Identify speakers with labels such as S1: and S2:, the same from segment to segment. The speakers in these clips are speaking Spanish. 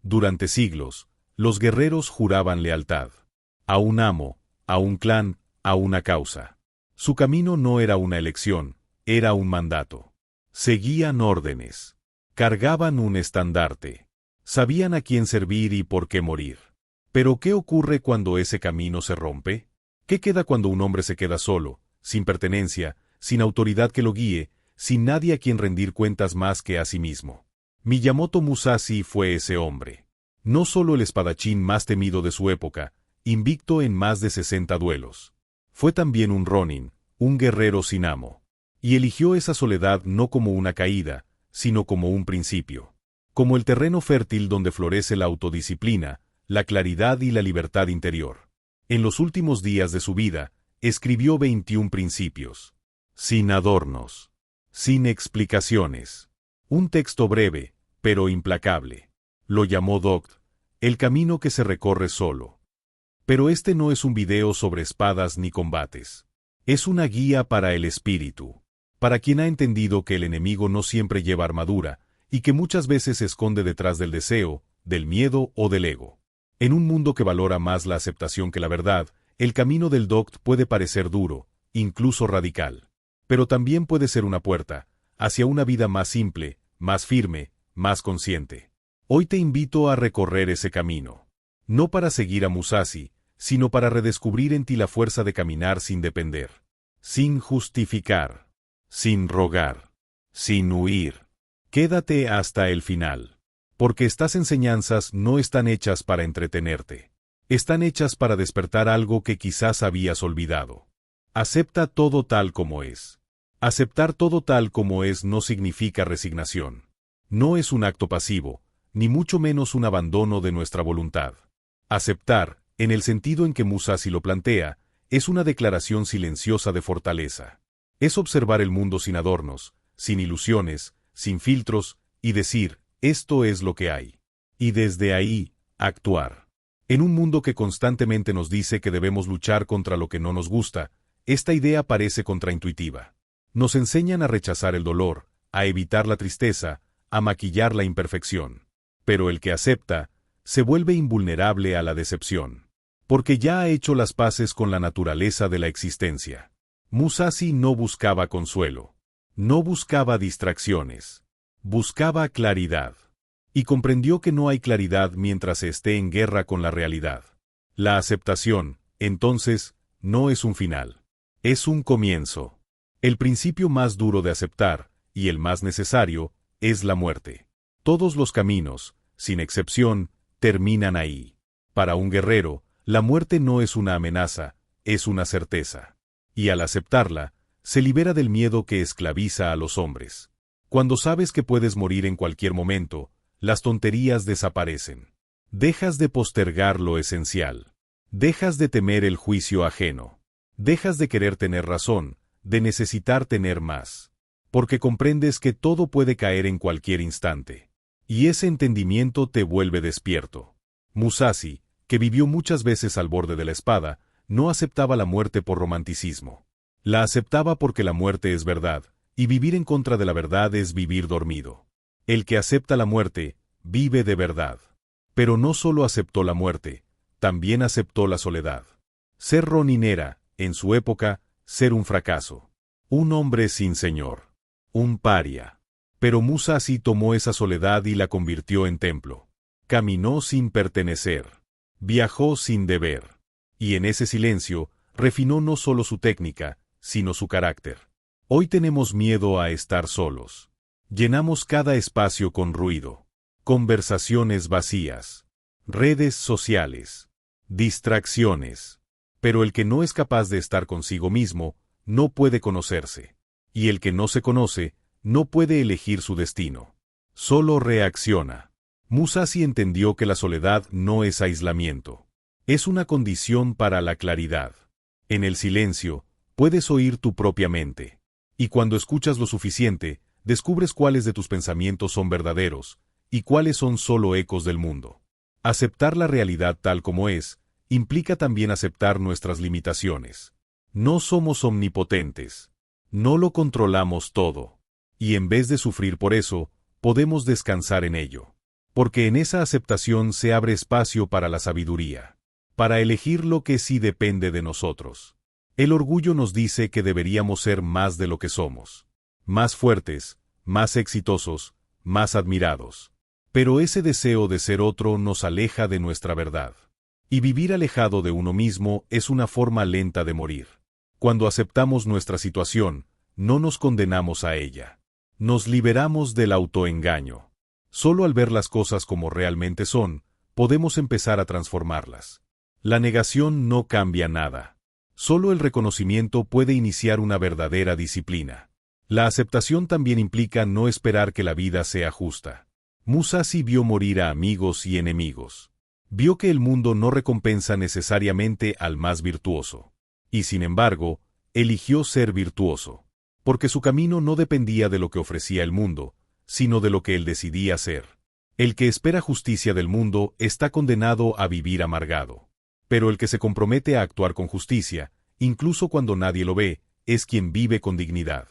S1: Durante siglos, los guerreros juraban lealtad. A un amo, a un clan, a una causa. Su camino no era una elección, era un mandato. Seguían órdenes. Cargaban un estandarte. Sabían a quién servir y por qué morir. Pero ¿qué ocurre cuando ese camino se rompe? ¿Qué queda cuando un hombre se queda solo, sin pertenencia, sin autoridad que lo guíe, sin nadie a quien rendir cuentas más que a sí mismo? Miyamoto Musashi fue ese hombre. No solo el espadachín más temido de su época, invicto en más de 60 duelos. Fue también un ronin, un guerrero sin amo. Y eligió esa soledad no como una caída, sino como un principio. Como el terreno fértil donde florece la autodisciplina, la claridad y la libertad interior. En los últimos días de su vida, escribió 21 principios. Sin adornos. Sin explicaciones. Un texto breve, pero implacable. Lo llamó Dogt, el camino que se recorre solo. Pero este no es un video sobre espadas ni combates. Es una guía para el espíritu. Para quien ha entendido que el enemigo no siempre lleva armadura, y que muchas veces se esconde detrás del deseo, del miedo o del ego. En un mundo que valora más la aceptación que la verdad, el camino del Dogt puede parecer duro, incluso radical. Pero también puede ser una puerta, hacia una vida más simple, más firme, más consciente. Hoy te invito a recorrer ese camino. No para seguir a Musashi, sino para redescubrir en ti la fuerza de caminar sin depender. Sin justificar. Sin rogar. Sin huir. Quédate hasta el final. Porque estas enseñanzas no están hechas para entretenerte. Están hechas para despertar algo que quizás habías olvidado. Acepta todo tal como es. Aceptar todo tal como es no significa resignación. No es un acto pasivo, ni mucho menos un abandono de nuestra voluntad. Aceptar, en el sentido en que Musashi lo plantea, es una declaración silenciosa de fortaleza. Es observar el mundo sin adornos, sin ilusiones, sin filtros, y decir, esto es lo que hay. Y desde ahí, actuar. En un mundo que constantemente nos dice que debemos luchar contra lo que no nos gusta, esta idea parece contraintuitiva. Nos enseñan a rechazar el dolor, a evitar la tristeza, a maquillar la imperfección. Pero el que acepta, se vuelve invulnerable a la decepción. Porque ya ha hecho las paces con la naturaleza de la existencia. Musashi no buscaba consuelo. No buscaba distracciones. Buscaba claridad. Y comprendió que no hay claridad mientras se esté en guerra con la realidad. La aceptación, entonces, no es un final. Es un comienzo. El principio más duro de aceptar, y el más necesario, es la muerte. Todos los caminos, sin excepción, terminan ahí. Para un guerrero, la muerte no es una amenaza, es una certeza. Y al aceptarla, se libera del miedo que esclaviza a los hombres. Cuando sabes que puedes morir en cualquier momento, las tonterías desaparecen. Dejas de postergar lo esencial. Dejas de temer el juicio ajeno. Dejas de querer tener razón, de necesitar tener más. Porque comprendes que todo puede caer en cualquier instante. Y ese entendimiento te vuelve despierto. Musashi, que vivió muchas veces al borde de la espada, no aceptaba la muerte por romanticismo. La aceptaba porque la muerte es verdad, y vivir en contra de la verdad es vivir dormido. El que acepta la muerte, vive de verdad. Pero no solo aceptó la muerte, también aceptó la soledad. Ser ronin era, en su época, ser un fracaso. Un hombre sin señor. Un paria. Pero Musashi tomó esa soledad y la convirtió en templo. Caminó sin pertenecer. Viajó sin deber. Y en ese silencio, refinó no solo su técnica, sino su carácter. Hoy tenemos miedo a estar solos. Llenamos cada espacio con ruido. Conversaciones vacías. Redes sociales. Distracciones. Pero el que no es capaz de estar consigo mismo, no puede conocerse. Y el que no se conoce, no puede elegir su destino. Solo reacciona. Musashi entendió que la soledad no es aislamiento. Es una condición para la claridad. En el silencio, puedes oír tu propia mente. Y cuando escuchas lo suficiente, descubres cuáles de tus pensamientos son verdaderos, y cuáles son solo ecos del mundo. Aceptar la realidad tal como es, implica también aceptar nuestras limitaciones. No somos omnipotentes. No lo controlamos todo. Y en vez de sufrir por eso, podemos descansar en ello. porque en esa aceptación se abre espacio para la sabiduría, para elegir lo que sí depende de nosotros. El orgullo nos dice que deberíamos ser más de lo que somos, más fuertes, más exitosos, más admirados. Pero ese deseo de ser otro nos aleja de nuestra verdad. Y vivir alejado de uno mismo es una forma lenta de morir. Cuando aceptamos nuestra situación, no nos condenamos a ella. Nos liberamos del autoengaño. Solo al ver las cosas como realmente son, podemos empezar a transformarlas. La negación no cambia nada. Solo el reconocimiento puede iniciar una verdadera disciplina. La aceptación también implica no esperar que la vida sea justa. Musashi vio morir a amigos y enemigos. Vio que el mundo no recompensa necesariamente al más virtuoso. Y sin embargo, eligió ser virtuoso. Porque su camino no dependía de lo que ofrecía el mundo, sino de lo que él decidía ser. El que espera justicia del mundo está condenado a vivir amargado. Pero el que se compromete a actuar con justicia, incluso cuando nadie lo ve, es quien vive con dignidad.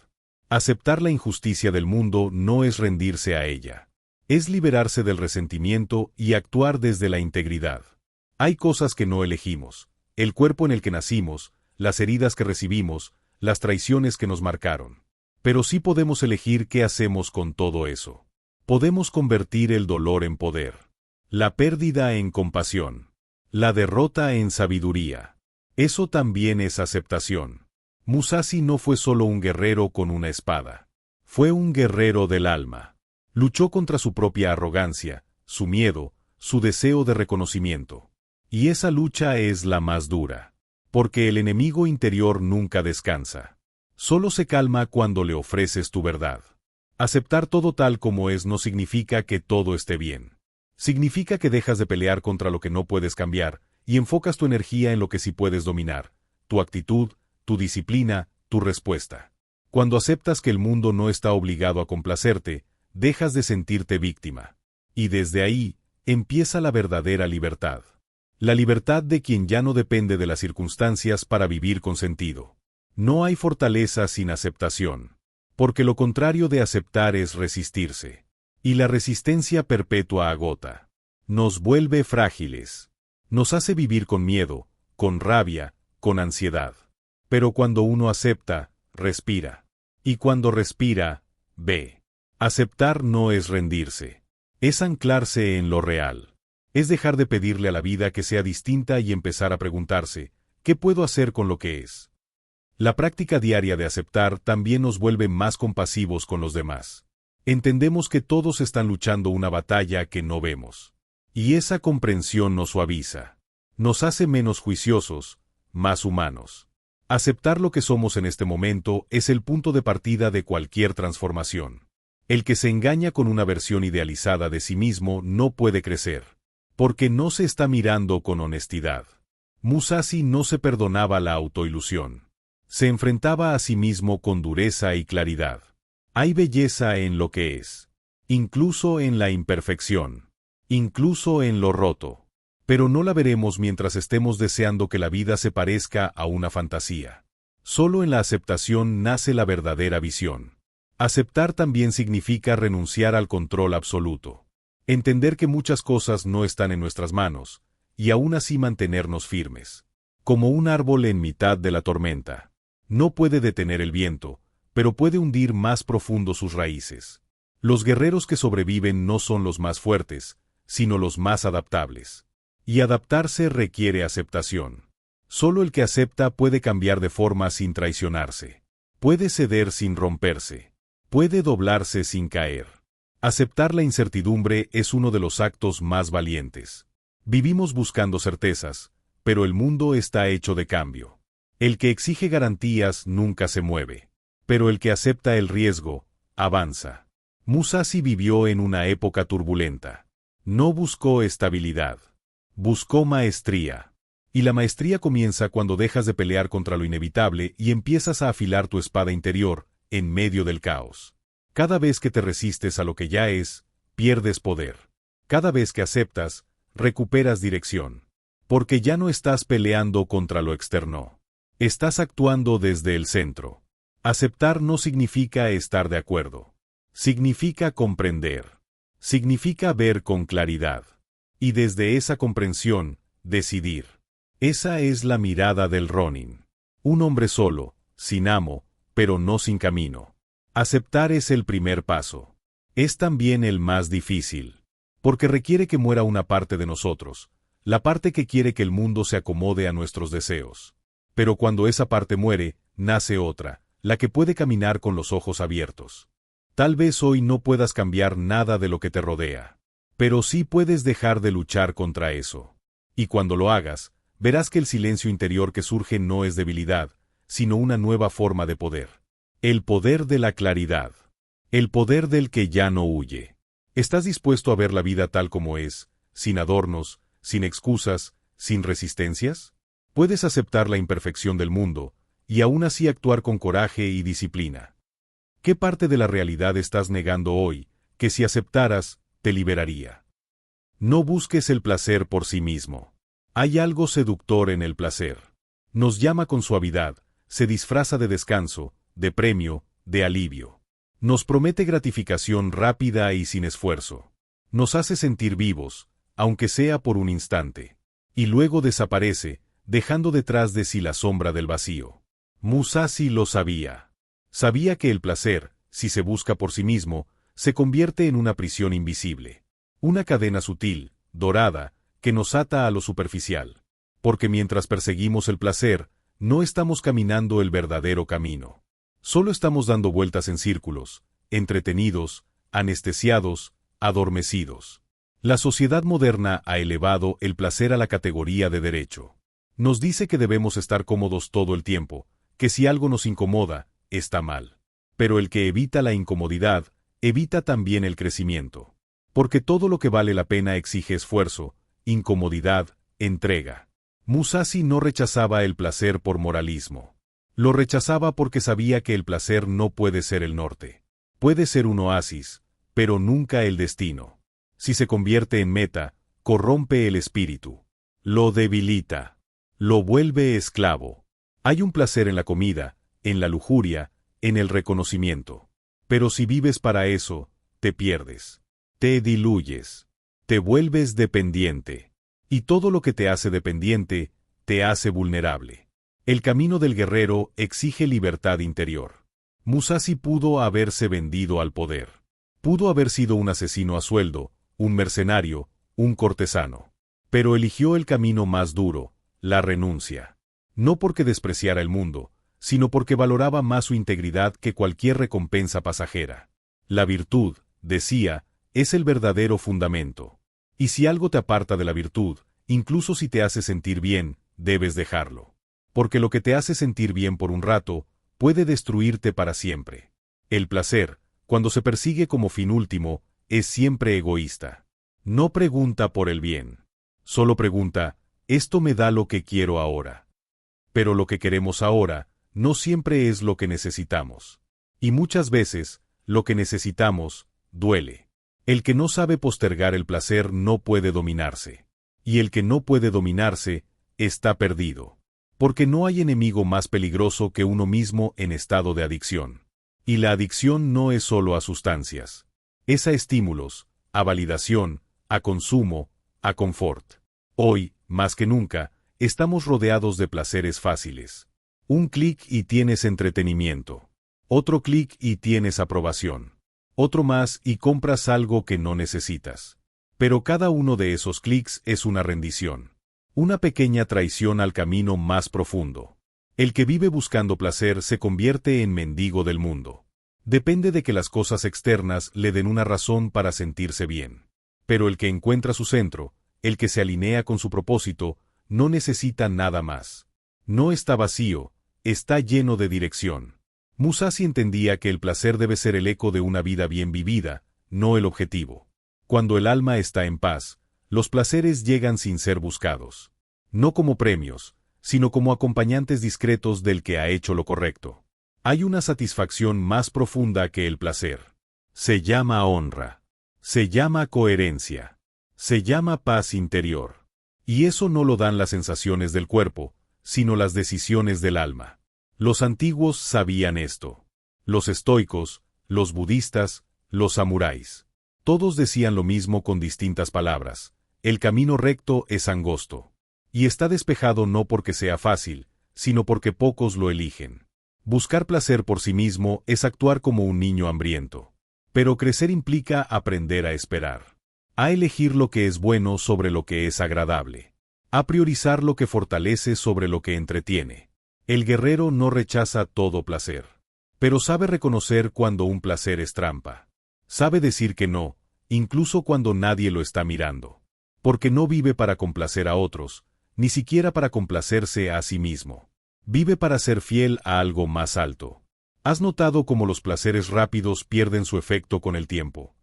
S1: Aceptar la injusticia del mundo no es rendirse a ella. Es liberarse del resentimiento y actuar desde la integridad. Hay cosas que no elegimos, el cuerpo en el que nacimos, las heridas que recibimos, las traiciones que nos marcaron. Pero sí podemos elegir qué hacemos con todo eso. Podemos convertir el dolor en poder, la pérdida en compasión, la derrota en sabiduría. Eso también es aceptación. Musashi no fue solo un guerrero con una espada. Fue un guerrero del alma. Luchó contra su propia arrogancia, su miedo, su deseo de reconocimiento. Y esa lucha es la más dura. Porque el enemigo interior nunca descansa. Solo se calma cuando le ofreces tu verdad. Aceptar todo tal como es no significa que todo esté bien. Significa que dejas de pelear contra lo que no puedes cambiar y enfocas tu energía en lo que sí puedes dominar, tu actitud, tu disciplina, tu respuesta. Cuando aceptas que el mundo no está obligado a complacerte, dejas de sentirte víctima. Y desde ahí, empieza la verdadera libertad. La libertad de quien ya no depende de las circunstancias para vivir con sentido. No hay fortaleza sin aceptación. Porque lo contrario de aceptar es resistirse. Y la resistencia perpetua agota. Nos vuelve frágiles. Nos hace vivir con miedo, con rabia, con ansiedad. Pero cuando uno acepta, respira. Y cuando respira, ve. Aceptar no es rendirse. Es anclarse en lo real. Es dejar de pedirle a la vida que sea distinta y empezar a preguntarse, ¿qué puedo hacer con lo que es? La práctica diaria de aceptar también nos vuelve más compasivos con los demás. Entendemos que todos están luchando una batalla que no vemos. Y esa comprensión nos suaviza. Nos hace menos juiciosos, más humanos. Aceptar lo que somos en este momento es el punto de partida de cualquier transformación. El que se engaña con una versión idealizada de sí mismo no puede crecer, porque no se está mirando con honestidad. Musashi no se perdonaba la autoilusión. Se enfrentaba a sí mismo con dureza y claridad. Hay belleza en lo que es, incluso en la imperfección, incluso en lo roto. Pero no la veremos mientras estemos deseando que la vida se parezca a una fantasía. Solo en la aceptación nace la verdadera visión. Aceptar también significa renunciar al control absoluto. Entender que muchas cosas no están en nuestras manos, y aún así mantenernos firmes. Como un árbol en mitad de la tormenta. No puede detener el viento, pero puede hundir más profundo sus raíces. Los guerreros que sobreviven no son los más fuertes, sino los más adaptables. Y adaptarse requiere aceptación. Solo el que acepta puede cambiar de forma sin traicionarse. Puede ceder sin romperse. Puede doblarse sin caer. Aceptar la incertidumbre es uno de los actos más valientes. Vivimos buscando certezas, pero el mundo está hecho de cambio. El que exige garantías nunca se mueve. Pero el que acepta el riesgo, avanza. Musashi vivió en una época turbulenta. No buscó estabilidad. Buscó maestría. Y la maestría comienza cuando dejas de pelear contra lo inevitable y empiezas a afilar tu espada interior, en medio del caos. Cada vez que te resistes a lo que ya es, pierdes poder. Cada vez que aceptas, recuperas dirección. Porque ya no estás peleando contra lo externo. Estás actuando desde el centro. Aceptar no significa estar de acuerdo. Significa comprender. Significa ver con claridad. Y desde esa comprensión, decidir. Esa es la mirada del Ronin. Un hombre solo, sin amo, pero no sin camino. Aceptar es el primer paso. Es también el más difícil. Porque requiere que muera una parte de nosotros, la parte que quiere que el mundo se acomode a nuestros deseos. Pero cuando esa parte muere, nace otra, la que puede caminar con los ojos abiertos. Tal vez hoy no puedas cambiar nada de lo que te rodea, pero sí puedes dejar de luchar contra eso. Y cuando lo hagas, verás que el silencio interior que surge no es debilidad, sino una nueva forma de poder. El poder de la claridad. El poder del que ya no huye. ¿Estás dispuesto a ver la vida tal como es, sin adornos, sin excusas, sin resistencias? Puedes aceptar la imperfección del mundo, y aún así actuar con coraje y disciplina. ¿Qué parte de la realidad estás negando hoy, que si aceptaras, te liberaría? No busques el placer por sí mismo. Hay algo seductor en el placer. Nos llama con suavidad, se disfraza de descanso, de premio, de alivio. Nos promete gratificación rápida y sin esfuerzo. Nos hace sentir vivos, aunque sea por un instante. Y luego desaparece, dejando detrás de sí la sombra del vacío. Musashi lo sabía. Sabía que el placer, si se busca por sí mismo, se convierte en una prisión invisible. Una cadena sutil, dorada, que nos ata a lo superficial. Porque mientras perseguimos el placer, no estamos caminando el verdadero camino. Solo estamos dando vueltas en círculos, entretenidos, anestesiados, adormecidos. La sociedad moderna ha elevado el placer a la categoría de derecho. Nos dice que debemos estar cómodos todo el tiempo, que si algo nos incomoda, está mal. Pero el que evita la incomodidad, evita también el crecimiento. Porque todo lo que vale la pena exige esfuerzo, incomodidad, entrega. Musashi no rechazaba el placer por moralismo. Lo rechazaba porque sabía que el placer no puede ser el norte. Puede ser un oasis, pero nunca el destino. Si se convierte en meta, corrompe el espíritu. Lo debilita. Lo vuelve esclavo. Hay un placer en la comida, en la lujuria, en el reconocimiento. Pero si vives para eso, te pierdes. Te diluyes. Te vuelves dependiente. Y todo lo que te hace dependiente, te hace vulnerable. El camino del guerrero exige libertad interior. Musashi pudo haberse vendido al poder. Pudo haber sido un asesino a sueldo, un mercenario, un cortesano. Pero eligió el camino más duro, la renuncia. No porque despreciara el mundo, sino porque valoraba más su integridad que cualquier recompensa pasajera. La virtud, decía, es el verdadero fundamento. Y si algo te aparta de la virtud, incluso si te hace sentir bien, debes dejarlo. Porque lo que te hace sentir bien por un rato, puede destruirte para siempre. El placer, cuando se persigue como fin último, es siempre egoísta. No pregunta por el bien. Solo pregunta, ¿esto me da lo que quiero ahora? Pero lo que queremos ahora, no siempre es lo que necesitamos. Y muchas veces, lo que necesitamos, duele. El que no sabe postergar el placer no puede dominarse. Y el que no puede dominarse, está perdido. Porque no hay enemigo más peligroso que uno mismo en estado de adicción. Y la adicción no es solo a sustancias. Es a estímulos, a validación, a consumo, a confort. Hoy, más que nunca, estamos rodeados de placeres fáciles. Un clic y tienes entretenimiento. Otro clic y tienes aprobación. Otro más y compras algo que no necesitas. Pero cada uno de esos clics es una rendición. Una pequeña traición al camino más profundo. El que vive buscando placer se convierte en mendigo del mundo. Depende de que las cosas externas le den una razón para sentirse bien. Pero el que encuentra su centro, el que se alinea con su propósito, no necesita nada más. No está vacío, está lleno de dirección. Musashi entendía que el placer debe ser el eco de una vida bien vivida, no el objetivo. Cuando el alma está en paz, los placeres llegan sin ser buscados. No como premios, sino como acompañantes discretos del que ha hecho lo correcto. Hay una satisfacción más profunda que el placer. Se llama honra. Se llama coherencia. Se llama paz interior. Y eso no lo dan las sensaciones del cuerpo, sino las decisiones del alma. Los antiguos sabían esto. Los estoicos, los budistas, los samuráis. Todos decían lo mismo con distintas palabras: el camino recto es angosto. Y está despejado no porque sea fácil, sino porque pocos lo eligen. Buscar placer por sí mismo es actuar como un niño hambriento. Pero crecer implica aprender a esperar. A elegir lo que es bueno sobre lo que es agradable. A priorizar lo que fortalece sobre lo que entretiene. El guerrero no rechaza todo placer. Pero sabe reconocer cuando un placer es trampa. Sabe decir que no, incluso cuando nadie lo está mirando. Porque no vive para complacer a otros, ni siquiera para complacerse a sí mismo. Vive para ser fiel a algo más alto. ¿Has notado cómo los placeres rápidos pierden su efecto con el tiempo?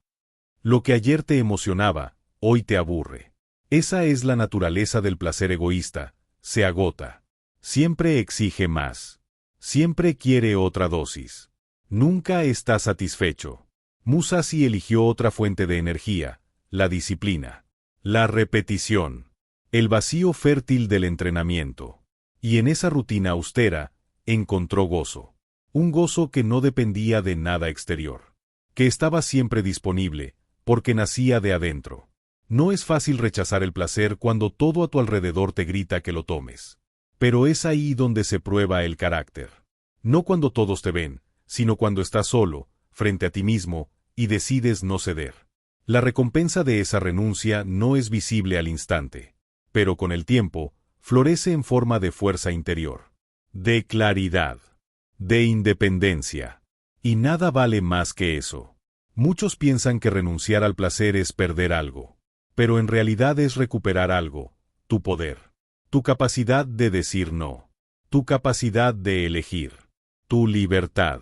S1: Lo que ayer te emocionaba, hoy te aburre. Esa es la naturaleza del placer egoísta: se agota. Siempre exige más. Siempre quiere otra dosis. Nunca está satisfecho. Musashi eligió otra fuente de energía: la disciplina. La repetición. El vacío fértil del entrenamiento. Y en esa rutina austera, encontró gozo. Un gozo que no dependía de nada exterior. Que estaba siempre disponible, porque nacía de adentro. No es fácil rechazar el placer cuando todo a tu alrededor te grita que lo tomes. Pero es ahí donde se prueba el carácter. No cuando todos te ven, sino cuando estás solo, frente a ti mismo, y decides no ceder. La recompensa de esa renuncia no es visible al instante. Pero con el tiempo, florece en forma de fuerza interior. De claridad. De independencia. Y nada vale más que eso. Muchos piensan que renunciar al placer es perder algo. Pero en realidad es recuperar algo: tu poder. Tu capacidad de decir no. Tu capacidad de elegir. Tu libertad.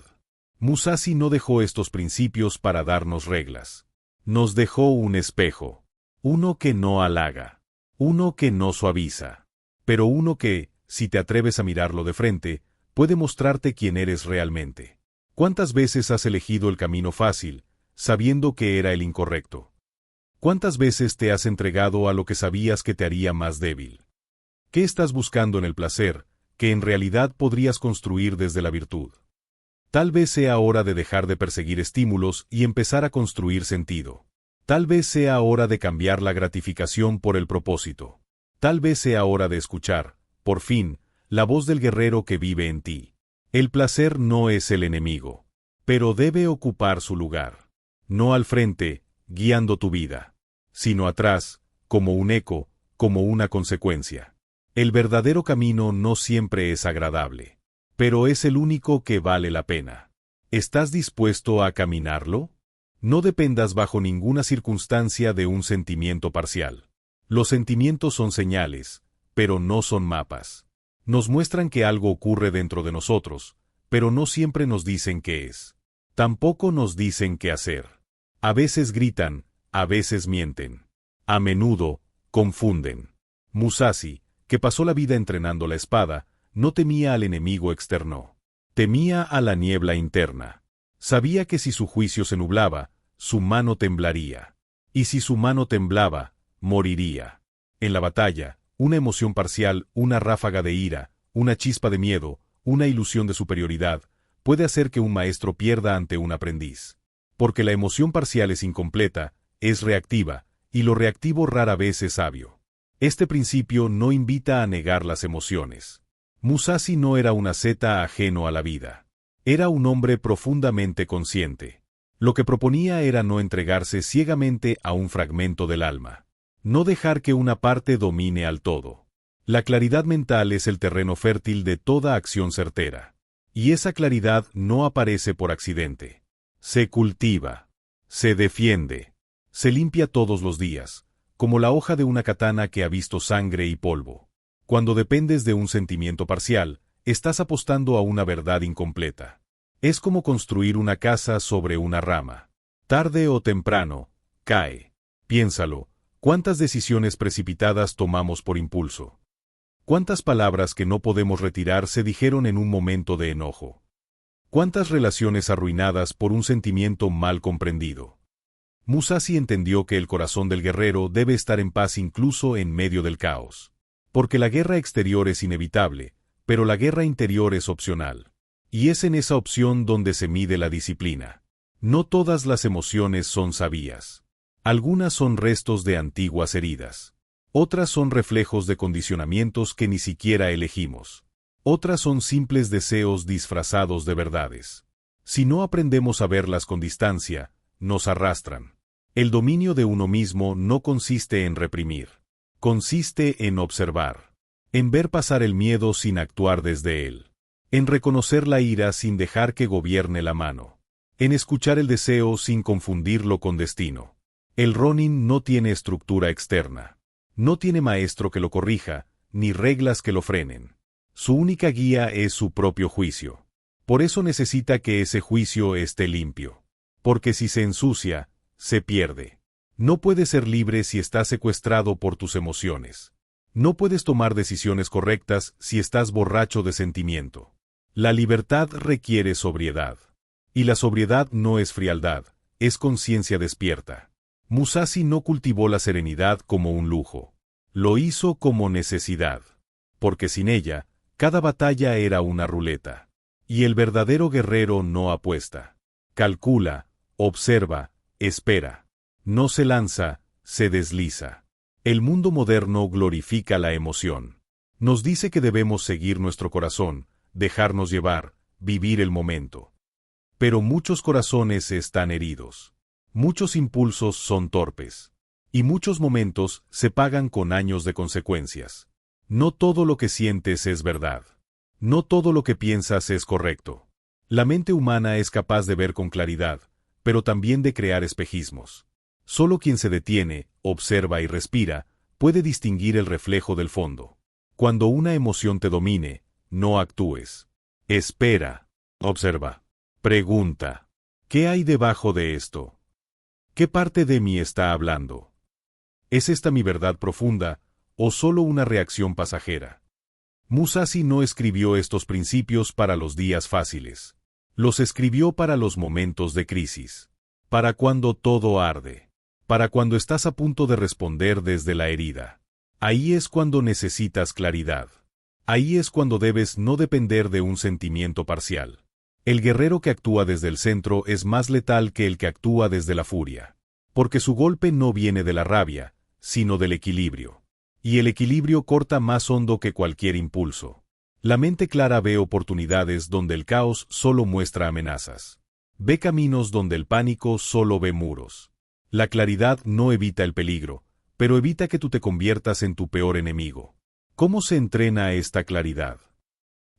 S1: Musashi no dejó estos principios para darnos reglas. Nos dejó un espejo. Uno que no halaga. Uno que no suaviza. Pero uno que, si te atreves a mirarlo de frente, puede mostrarte quién eres realmente. ¿Cuántas veces has elegido el camino fácil, sabiendo que era el incorrecto? ¿Cuántas veces te has entregado a lo que sabías que te haría más débil? ¿Qué estás buscando en el placer, que en realidad podrías construir desde la virtud? Tal vez sea hora de dejar de perseguir estímulos y empezar a construir sentido. Tal vez sea hora de cambiar la gratificación por el propósito. Tal vez sea hora de escuchar, por fin, la voz del guerrero que vive en ti. El placer no es el enemigo, pero debe ocupar su lugar. No al frente, guiando tu vida, sino atrás, como un eco, como una consecuencia. El verdadero camino no siempre es agradable, pero es el único que vale la pena. ¿Estás dispuesto a caminarlo? No dependas bajo ninguna circunstancia de un sentimiento parcial. Los sentimientos son señales, pero no son mapas. Nos muestran que algo ocurre dentro de nosotros, pero no siempre nos dicen qué es. Tampoco nos dicen qué hacer. A veces gritan, a veces mienten. A menudo, confunden. Musashi, que pasó la vida entrenando la espada, no temía al enemigo externo. Temía a la niebla interna. Sabía que si su juicio se nublaba, su mano temblaría. Y si su mano temblaba, moriría. En la batalla, una emoción parcial, una ráfaga de ira, una chispa de miedo, una ilusión de superioridad, puede hacer que un maestro pierda ante un aprendiz. Porque la emoción parcial es incompleta, es reactiva, y lo reactivo rara vez es sabio. Este principio no invita a negar las emociones. Musashi no era un asceta ajeno a la vida. Era un hombre profundamente consciente. Lo que proponía era no entregarse ciegamente a un fragmento del alma. No dejar que una parte domine al todo. La claridad mental es el terreno fértil de toda acción certera. Y esa claridad no aparece por accidente. Se cultiva. Se defiende. Se limpia todos los días, como la hoja de una katana que ha visto sangre y polvo. Cuando dependes de un sentimiento parcial, estás apostando a una verdad incompleta. Es como construir una casa sobre una rama. Tarde o temprano, cae. Piénsalo, ¿cuántas decisiones precipitadas tomamos por impulso? ¿Cuántas palabras que no podemos retirar se dijeron en un momento de enojo? ¿Cuántas relaciones arruinadas por un sentimiento mal comprendido? Musashi entendió que el corazón del guerrero debe estar en paz incluso en medio del caos. Porque la guerra exterior es inevitable, pero la guerra interior es opcional. Y es en esa opción donde se mide la disciplina. No todas las emociones son sabias. Algunas son restos de antiguas heridas. Otras son reflejos de condicionamientos que ni siquiera elegimos. Otras son simples deseos disfrazados de verdades. Si no aprendemos a verlas con distancia, nos arrastran. El dominio de uno mismo no consiste en reprimir. Consiste en observar. En ver pasar el miedo sin actuar desde él. En reconocer la ira sin dejar que gobierne la mano. En escuchar el deseo sin confundirlo con destino. El Ronin no tiene estructura externa. No tiene maestro que lo corrija, ni reglas que lo frenen. Su única guía es su propio juicio. Por eso necesita que ese juicio esté limpio. Porque si se ensucia, se pierde. No puedes ser libre si estás secuestrado por tus emociones. No puedes tomar decisiones correctas si estás borracho de sentimiento. La libertad requiere sobriedad. Y la sobriedad no es frialdad, es conciencia despierta. Musashi no cultivó la serenidad como un lujo. Lo hizo como necesidad. Porque sin ella, cada batalla era una ruleta. Y el verdadero guerrero no apuesta. Calcula, observa, espera. No se lanza, se desliza. El mundo moderno glorifica la emoción. Nos dice que debemos seguir nuestro corazón, dejarnos llevar, vivir el momento. Pero muchos corazones están heridos. Muchos impulsos son torpes. Y muchos momentos se pagan con años de consecuencias. No todo lo que sientes es verdad. No todo lo que piensas es correcto. La mente humana es capaz de ver con claridad, pero también de crear espejismos. Solo quien se detiene, observa y respira, puede distinguir el reflejo del fondo. Cuando una emoción te domine, no actúes. Espera. Observa. Pregunta. ¿Qué hay debajo de esto? ¿Qué parte de mí está hablando? ¿Es esta mi verdad profunda, o solo una reacción pasajera? Musashi no escribió estos principios para los días fáciles. Los escribió para los momentos de crisis. Para cuando todo arde. Para cuando estás a punto de responder desde la herida. Ahí es cuando necesitas claridad. Ahí es cuando debes no depender de un sentimiento parcial. El guerrero que actúa desde el centro es más letal que el que actúa desde la furia. Porque su golpe no viene de la rabia, sino del equilibrio. Y el equilibrio corta más hondo que cualquier impulso. La mente clara ve oportunidades donde el caos solo muestra amenazas. Ve caminos donde el pánico solo ve muros. La claridad no evita el peligro, pero evita que tú te conviertas en tu peor enemigo. ¿Cómo se entrena esta claridad?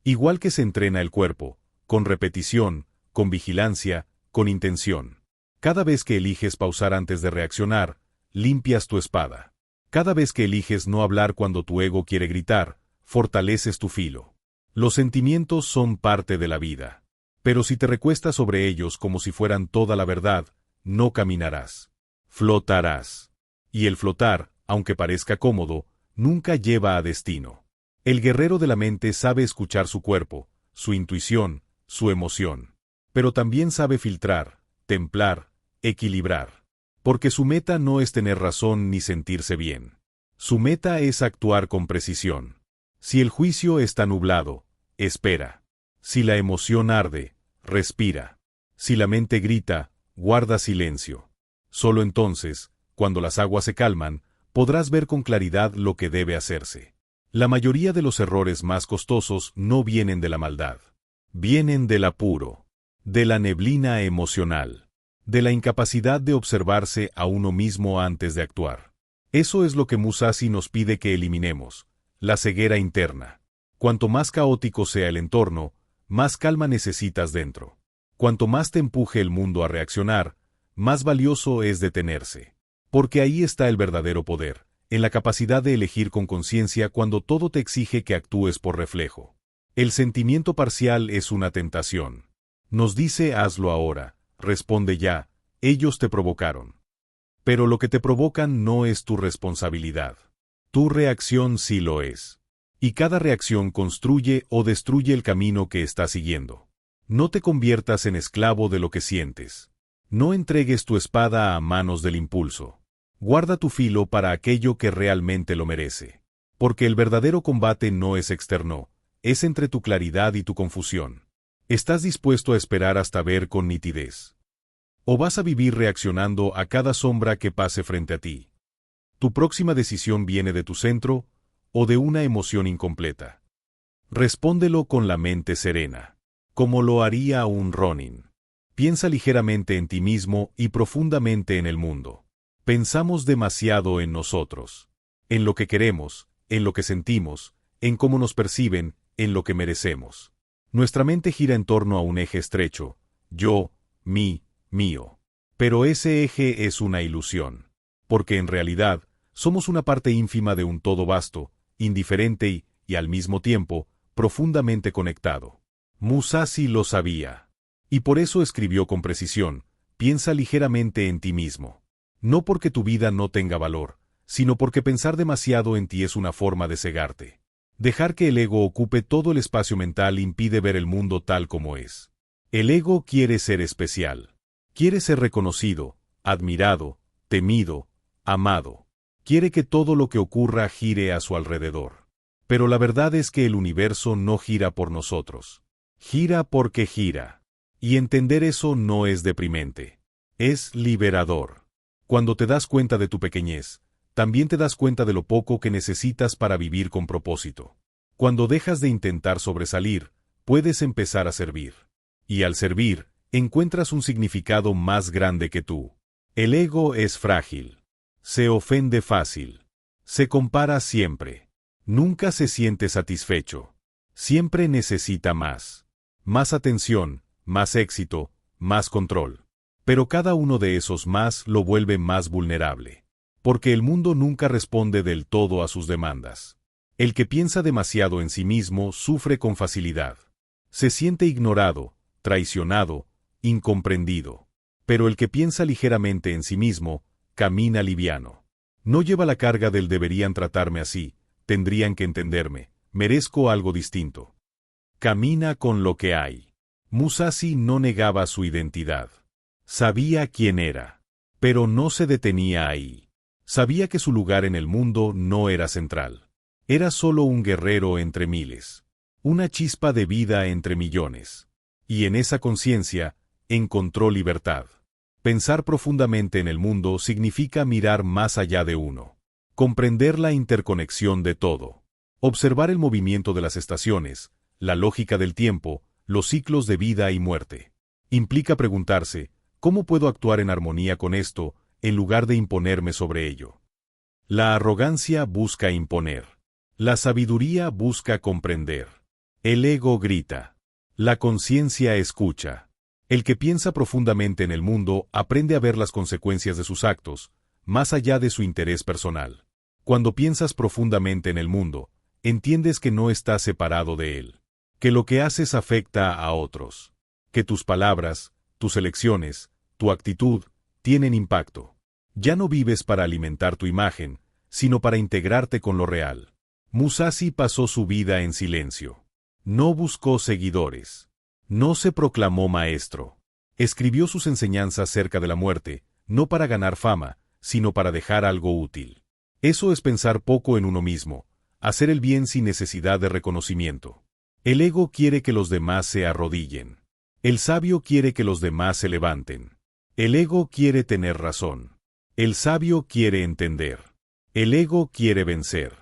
S1: Igual que se entrena el cuerpo, con repetición, con vigilancia, con intención. Cada vez que eliges pausar antes de reaccionar, limpias tu espada. Cada vez que eliges no hablar cuando tu ego quiere gritar, fortaleces tu filo. Los sentimientos son parte de la vida. Pero si te recuestas sobre ellos como si fueran toda la verdad, no caminarás. Flotarás. Y el flotar, aunque parezca cómodo, nunca lleva a destino. El guerrero de la mente sabe escuchar su cuerpo, su intuición, su emoción. Pero también sabe filtrar, templar, equilibrar. Porque su meta no es tener razón ni sentirse bien. Su meta es actuar con precisión. Si el juicio está nublado, espera. Si la emoción arde, respira. Si la mente grita, guarda silencio. Solo entonces, cuando las aguas se calman, podrás ver con claridad lo que debe hacerse. La mayoría de los errores más costosos no vienen de la maldad. Vienen del apuro, de la neblina emocional, de la incapacidad de observarse a uno mismo antes de actuar. Eso es lo que Musashi nos pide que eliminemos, la ceguera interna. Cuanto más caótico sea el entorno, más calma necesitas dentro. Cuanto más te empuje el mundo a reaccionar, más valioso es detenerse. Porque ahí está el verdadero poder, en la capacidad de elegir con conciencia cuando todo te exige que actúes por reflejo. El sentimiento parcial es una tentación. Nos dice hazlo ahora, responde ya, ellos te provocaron. Pero lo que te provocan no es tu responsabilidad. Tu reacción sí lo es. Y cada reacción construye o destruye el camino que estás siguiendo. No te conviertas en esclavo de lo que sientes. No entregues tu espada a manos del impulso. Guarda tu filo para aquello que realmente lo merece. Porque el verdadero combate no es externo, es entre tu claridad y tu confusión. ¿Estás dispuesto a esperar hasta ver con nitidez? ¿O vas a vivir reaccionando a cada sombra que pase frente a ti? ¿Tu próxima decisión viene de tu centro o de una emoción incompleta? Respóndelo con la mente serena, como lo haría un Ronin. Piensa ligeramente en ti mismo y profundamente en el mundo. Pensamos demasiado en nosotros, en lo que queremos, en lo que sentimos, en cómo nos perciben, en lo que merecemos. Nuestra mente gira en torno a un eje estrecho, yo, mí, mío. Pero ese eje es una ilusión, porque en realidad somos una parte ínfima de un todo vasto, indiferente y al mismo tiempo, profundamente conectado. Musashi lo sabía. Y por eso escribió con precisión: piensa ligeramente en ti mismo. No porque tu vida no tenga valor, sino porque pensar demasiado en ti es una forma de cegarte. Dejar que el ego ocupe todo el espacio mental impide ver el mundo tal como es. El ego quiere ser especial. Quiere ser reconocido, admirado, temido, amado. Quiere que todo lo que ocurra gire a su alrededor. Pero la verdad es que el universo no gira por nosotros. Gira porque gira. Y entender eso no es deprimente. Es liberador. Cuando te das cuenta de tu pequeñez, también te das cuenta de lo poco que necesitas para vivir con propósito. Cuando dejas de intentar sobresalir, puedes empezar a servir. Y al servir, encuentras un significado más grande que tú. El ego es frágil. Se ofende fácil. Se compara siempre. Nunca se siente satisfecho. Siempre necesita más. Más atención, más éxito, más control. Pero cada uno de esos más lo vuelve más vulnerable. Porque el mundo nunca responde del todo a sus demandas. El que piensa demasiado en sí mismo sufre con facilidad. Se siente ignorado, traicionado, incomprendido. Pero el que piensa ligeramente en sí mismo, camina liviano. No lleva la carga del deberían tratarme así, tendrían que entenderme, merezco algo distinto. Camina con lo que hay. Musashi no negaba su identidad. Sabía quién era. Pero no se detenía ahí. Sabía que su lugar en el mundo no era central. Era solo un guerrero entre miles. Una chispa de vida entre millones. Y en esa conciencia, encontró libertad. Pensar profundamente en el mundo significa mirar más allá de uno. Comprender la interconexión de todo. Observar el movimiento de las estaciones, la lógica del tiempo, los ciclos de vida y muerte. Implica preguntarse, ¿cómo puedo actuar en armonía con esto, en lugar de imponerme sobre ello? La arrogancia busca imponer. La sabiduría busca comprender. El ego grita. La conciencia escucha. El que piensa profundamente en el mundo aprende a ver las consecuencias de sus actos, más allá de su interés personal. Cuando piensas profundamente en el mundo, entiendes que no estás separado de él. Que lo que haces afecta a otros. Que tus palabras, tus elecciones, tu actitud, tienen impacto. Ya no vives para alimentar tu imagen, sino para integrarte con lo real. Musashi pasó su vida en silencio. No buscó seguidores. No se proclamó maestro. Escribió sus enseñanzas cerca de la muerte, no para ganar fama, sino para dejar algo útil. Eso es pensar poco en uno mismo, hacer el bien sin necesidad de reconocimiento. El ego quiere que los demás se arrodillen. El sabio quiere que los demás se levanten. El ego quiere tener razón. El sabio quiere entender. El ego quiere vencer.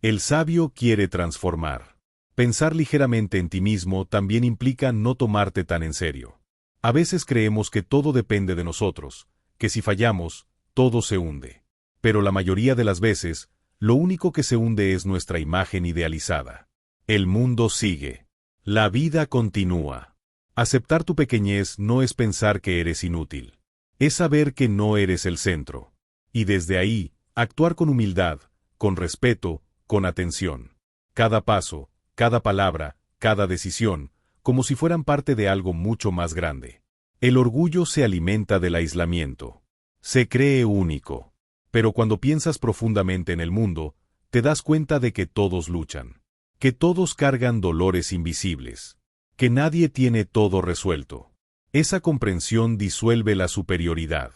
S1: El sabio quiere transformar. Pensar ligeramente en ti mismo también implica no tomarte tan en serio. A veces creemos que todo depende de nosotros, que si fallamos, todo se hunde. Pero la mayoría de las veces, lo único que se hunde es nuestra imagen idealizada. El mundo sigue. La vida continúa. Aceptar tu pequeñez no es pensar que eres inútil. Es saber que no eres el centro. Y desde ahí, actuar con humildad, con respeto, con atención. Cada paso, cada palabra, cada decisión, como si fueran parte de algo mucho más grande. El orgullo se alimenta del aislamiento. Se cree único. Pero cuando piensas profundamente en el mundo, te das cuenta de que todos luchan. Que todos cargan dolores invisibles. Que nadie tiene todo resuelto. Esa comprensión disuelve la superioridad.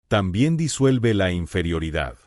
S1: También disuelve la inferioridad.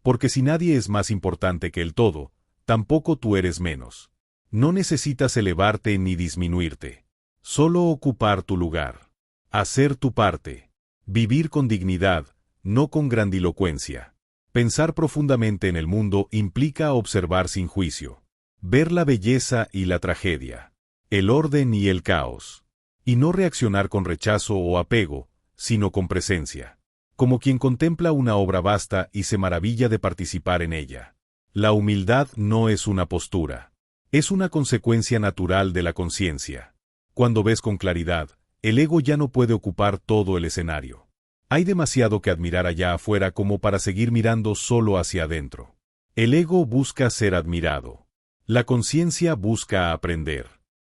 S1: Porque si nadie es más importante que el todo, tampoco tú eres menos. No necesitas elevarte ni disminuirte. Solo ocupar tu lugar. Hacer tu parte. Vivir con dignidad, no con grandilocuencia. Pensar profundamente en el mundo implica observar sin juicio. Ver la belleza y la tragedia. El orden y el caos. Y no reaccionar con rechazo o apego, sino con presencia. Como quien contempla una obra vasta y se maravilla de participar en ella. La humildad no es una postura. Es una consecuencia natural de la conciencia. Cuando ves con claridad, el ego ya no puede ocupar todo el escenario. Hay demasiado que admirar allá afuera como para seguir mirando solo hacia adentro. El ego busca ser admirado. La conciencia busca aprender.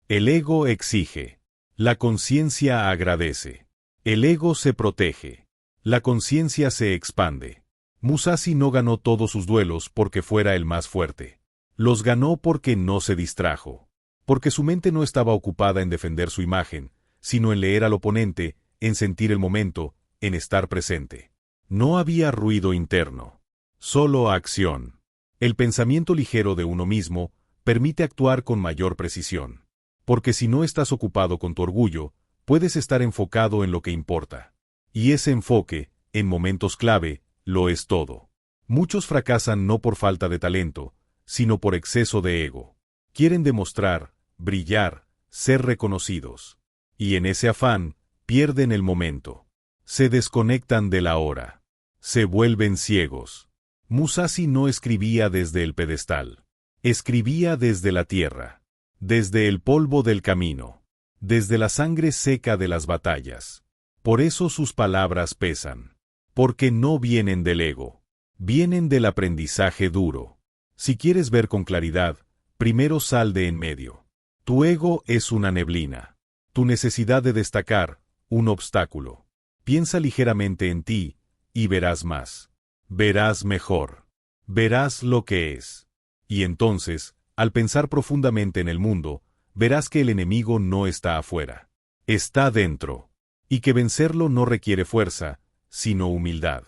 S1: El ego exige. La conciencia agradece. El ego se protege. La conciencia se expande. Musashi no ganó todos sus duelos porque fuera el más fuerte. Los ganó porque no se distrajo. Porque su mente no estaba ocupada en defender su imagen, sino en leer al oponente, en sentir el momento, en estar presente. No había ruido interno. Solo acción. El pensamiento ligero de uno mismo permite actuar con mayor precisión. Porque si no estás ocupado con tu orgullo, puedes estar enfocado en lo que importa. Y ese enfoque, en momentos clave, lo es todo. Muchos fracasan no por falta de talento, sino por exceso de ego. Quieren demostrar, brillar, ser reconocidos. Y en ese afán, pierden el momento. Se desconectan de la hora. Se vuelven ciegos. Musashi no escribía desde el pedestal. Escribía desde la tierra. Desde el polvo del camino. Desde la sangre seca de las batallas. Por eso sus palabras pesan. Porque no vienen del ego. Vienen del aprendizaje duro. Si quieres ver con claridad, primero sal de en medio. Tu ego es una neblina. Tu necesidad de destacar, un obstáculo. Piensa ligeramente en ti, y verás más. Verás mejor. Verás lo que es. Y entonces, al pensar profundamente en el mundo, verás que el enemigo no está afuera. Está dentro. Y que vencerlo no requiere fuerza, sino humildad.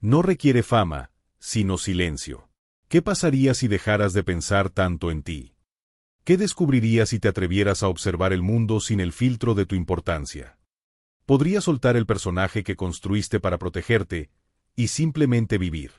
S1: No requiere fama, sino silencio. ¿Qué pasaría si dejaras de pensar tanto en ti? ¿Qué descubrirías si te atrevieras a observar el mundo sin el filtro de tu importancia? Podrías soltar el personaje que construiste para protegerte y simplemente vivir.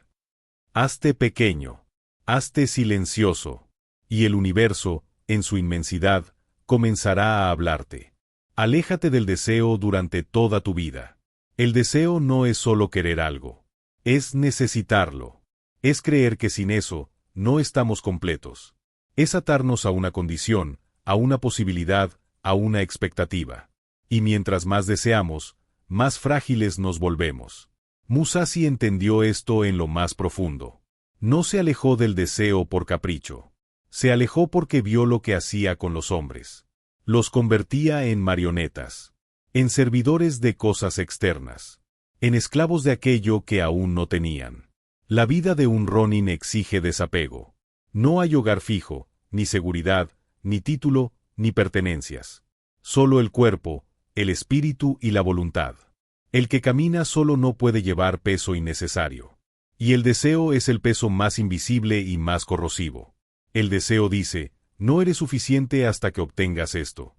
S1: Hazte pequeño. Hazte silencioso. Y el universo, en su inmensidad, comenzará a hablarte. Aléjate del deseo durante toda tu vida. El deseo no es solo querer algo. Es necesitarlo. Es creer que sin eso, no estamos completos. Es atarnos a una condición, a una posibilidad, a una expectativa. Y mientras más deseamos, más frágiles nos volvemos. Musashi entendió esto en lo más profundo. No se alejó del deseo por capricho. Se alejó porque vio lo que hacía con los hombres. Los convertía en marionetas. En servidores de cosas externas. En esclavos de aquello que aún no tenían. La vida de un Ronin exige desapego. No hay hogar fijo, ni seguridad, ni título, ni pertenencias. Solo el cuerpo, el espíritu y la voluntad. El que camina solo no puede llevar peso innecesario. Y el deseo es el peso más invisible y más corrosivo. El deseo dice, no eres suficiente hasta que obtengas esto.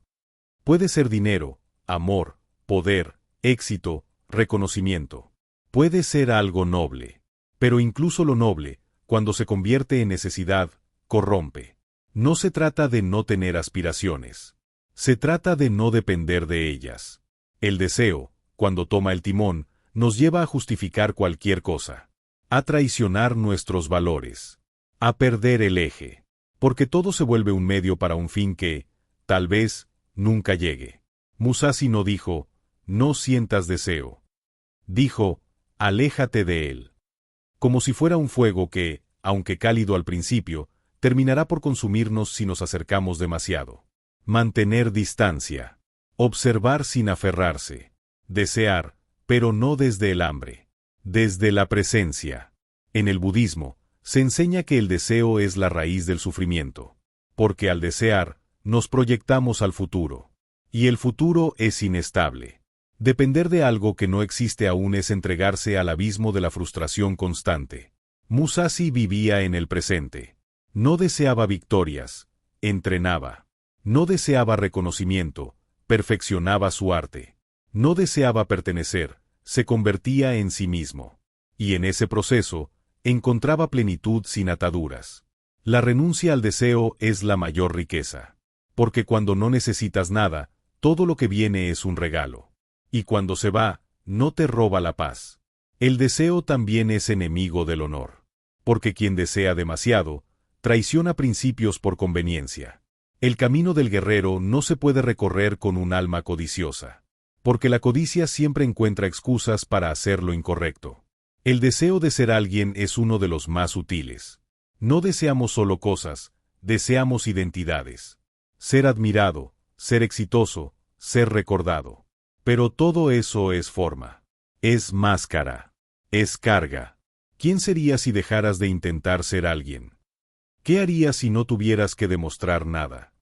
S1: Puede ser dinero, amor, poder, éxito, reconocimiento. Puede ser algo noble. Pero incluso lo noble, cuando se convierte en necesidad, corrompe. No se trata de no tener aspiraciones. Se trata de no depender de ellas. El deseo, cuando toma el timón, nos lleva a justificar cualquier cosa. A traicionar nuestros valores. A perder el eje. Porque todo se vuelve un medio para un fin que, tal vez, nunca llegue. Musashi no dijo, no sientas deseo. Dijo, aléjate de él. Como si fuera un fuego que, aunque cálido al principio, terminará por consumirnos si nos acercamos demasiado. Mantener distancia. Observar sin aferrarse. Desear, pero no desde el hambre. Desde la presencia. En el budismo, se enseña que el deseo es la raíz del sufrimiento. Porque al desear, nos proyectamos al futuro. Y el futuro es inestable. Depender de algo que no existe aún es entregarse al abismo de la frustración constante. Musashi vivía en el presente. No deseaba victorias, entrenaba. No deseaba reconocimiento, perfeccionaba su arte. No deseaba pertenecer, se convertía en sí mismo. Y en ese proceso, encontraba plenitud sin ataduras. La renuncia al deseo es la mayor riqueza. Porque cuando no necesitas nada, todo lo que viene es un regalo. Y cuando se va, no te roba la paz. El deseo también es enemigo del honor. Porque quien desea demasiado, traiciona principios por conveniencia. El camino del guerrero no se puede recorrer con un alma codiciosa. Porque la codicia siempre encuentra excusas para hacer lo incorrecto. El deseo de ser alguien es uno de los más sutiles. No deseamos solo cosas, deseamos identidades. Ser admirado, ser exitoso, ser recordado. Pero todo eso es forma. Es máscara. Es carga. ¿Quién serías si dejaras de intentar ser alguien? ¿Qué harías si no tuvieras que demostrar nada?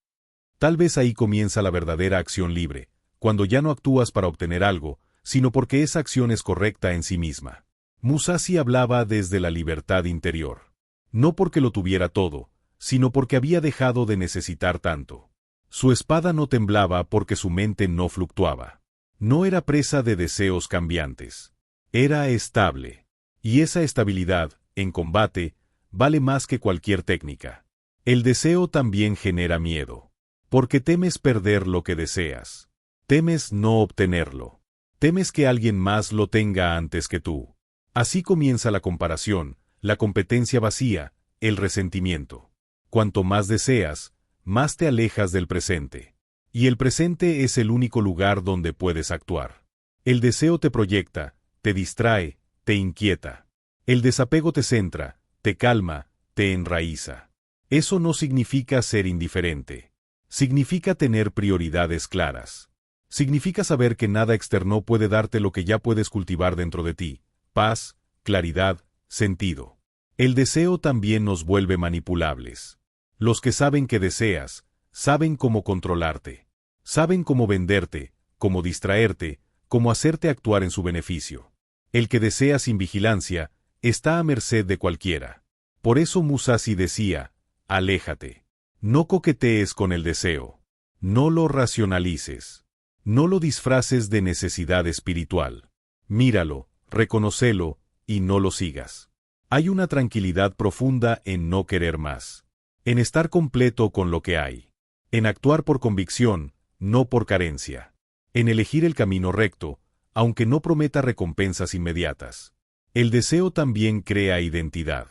S1: Tal vez ahí comienza la verdadera acción libre, cuando ya no actúas para obtener algo, sino porque esa acción es correcta en sí misma. Musashi hablaba desde la libertad interior. No porque lo tuviera todo, sino porque había dejado de necesitar tanto. Su espada no temblaba porque su mente no fluctuaba. No era presa de deseos cambiantes. Era estable. Y esa estabilidad, en combate, vale más que cualquier técnica. El deseo también genera miedo. Porque temes perder lo que deseas. Temes no obtenerlo. Temes que alguien más lo tenga antes que tú. Así comienza la comparación, la competencia vacía, el resentimiento. Cuanto más deseas, más te alejas del presente. Y el presente es el único lugar donde puedes actuar. El deseo te proyecta, te distrae, te inquieta. El desapego te centra, te calma, te enraiza. Eso no significa ser indiferente. Significa tener prioridades claras. Significa saber que nada externo puede darte lo que ya puedes cultivar dentro de ti: paz, claridad, sentido. El deseo también nos vuelve manipulables. Los que saben que deseas, saben cómo controlarte. Saben cómo venderte, cómo distraerte, cómo hacerte actuar en su beneficio. El que desea sin vigilancia, está a merced de cualquiera. Por eso Musashi decía: aléjate. No coquetees con el deseo. No lo racionalices. No lo disfraces de necesidad espiritual. Míralo, reconócelo, y no lo sigas. Hay una tranquilidad profunda en no querer más. En estar completo con lo que hay. En actuar por convicción, no por carencia. En elegir el camino recto, aunque no prometa recompensas inmediatas. El deseo también crea identidad.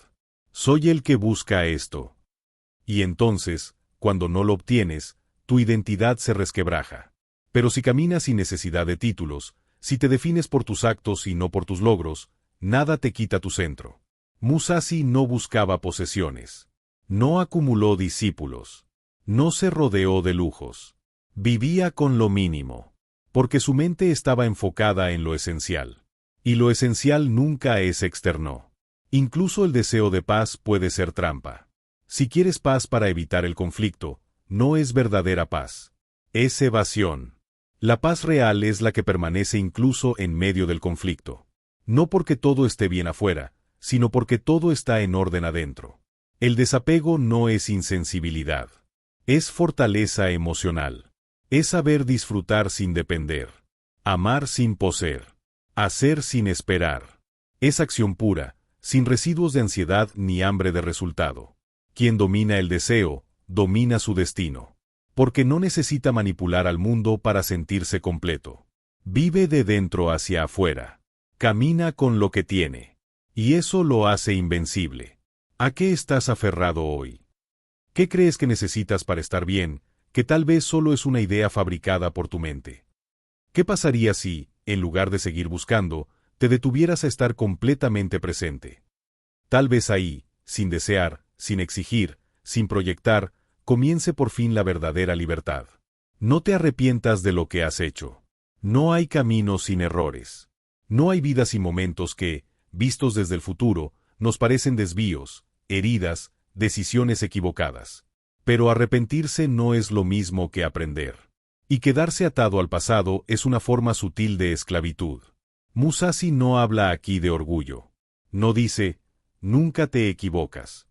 S1: Soy el que busca esto. Y entonces, cuando no lo obtienes, tu identidad se resquebraja. Pero si caminas sin necesidad de títulos, si te defines por tus actos y no por tus logros, nada te quita tu centro. Musashi no buscaba posesiones. No acumuló discípulos. No se rodeó de lujos. Vivía con lo mínimo. Porque su mente estaba enfocada en lo esencial. Y lo esencial nunca es externo. Incluso el deseo de paz puede ser trampa. Si quieres paz para evitar el conflicto, no es verdadera paz. Es evasión. La paz real es la que permanece incluso en medio del conflicto. No porque todo esté bien afuera, sino porque todo está en orden adentro. El desapego no es insensibilidad. Es fortaleza emocional. Es saber disfrutar sin depender. Amar sin poseer. Hacer sin esperar. Es acción pura, sin residuos de ansiedad ni hambre de resultado. Quien domina el deseo, domina su destino. Porque no necesita manipular al mundo para sentirse completo. Vive de dentro hacia afuera. Camina con lo que tiene. Y eso lo hace invencible. ¿A qué estás aferrado hoy? ¿Qué crees que necesitas para estar bien, que tal vez solo es una idea fabricada por tu mente? ¿Qué pasaría si, en lugar de seguir buscando, te detuvieras a estar completamente presente? Tal vez ahí, sin desear, sin exigir, sin proyectar, comience por fin la verdadera libertad. No te arrepientas de lo que has hecho. No hay caminos sin errores. No hay vidas y momentos que, vistos desde el futuro, nos parecen desvíos, heridas, decisiones equivocadas. Pero arrepentirse no es lo mismo que aprender. Y quedarse atado al pasado es una forma sutil de esclavitud. Musashi no habla aquí de orgullo. No dice: nunca te equivocas.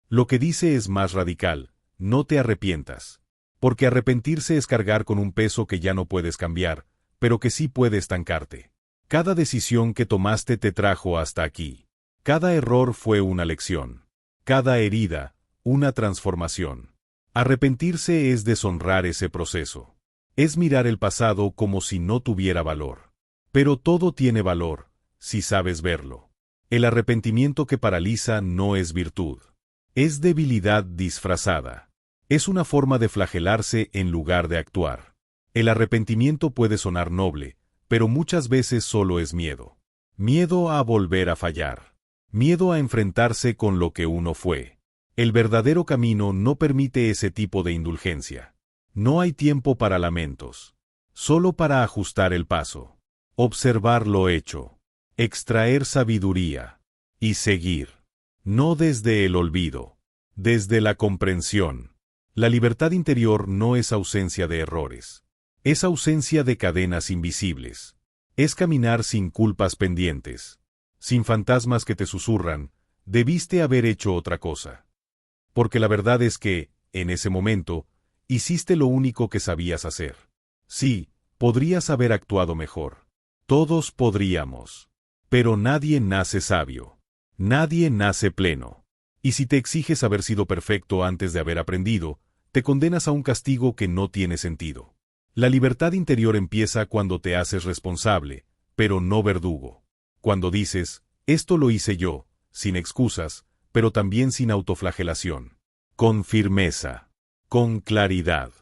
S1: Lo que dice es más radical: no te arrepientas. Porque arrepentirse es cargar con un peso que ya no puedes cambiar, pero que sí puede estancarte. Cada decisión que tomaste te trajo hasta aquí. Cada error fue una lección. Cada herida, una transformación. Arrepentirse es deshonrar ese proceso. Es mirar el pasado como si no tuviera valor. Pero todo tiene valor, si sabes verlo. El arrepentimiento que paraliza no es virtud. Es debilidad disfrazada. Es una forma de flagelarse en lugar de actuar. El arrepentimiento puede sonar noble, pero muchas veces solo es miedo. Miedo a volver a fallar. Miedo a enfrentarse con lo que uno fue. El verdadero camino no permite ese tipo de indulgencia. No hay tiempo para lamentos. Solo para ajustar el paso. Observar lo hecho. Extraer sabiduría. Y seguir. No desde el olvido. Desde la comprensión. La libertad interior no es ausencia de errores. Es ausencia de cadenas invisibles. Es caminar sin culpas pendientes. Sin fantasmas que te susurran, debiste haber hecho otra cosa. Porque la verdad es que, en ese momento, hiciste lo único que sabías hacer. Sí, podrías haber actuado mejor. Todos podríamos. Pero nadie nace sabio. Nadie nace pleno. Y si te exiges haber sido perfecto antes de haber aprendido, te condenas a un castigo que no tiene sentido. La libertad interior empieza cuando te haces responsable, pero no verdugo. Cuando dices, esto lo hice yo, sin excusas, pero también sin autoflagelación. Con firmeza. Con claridad.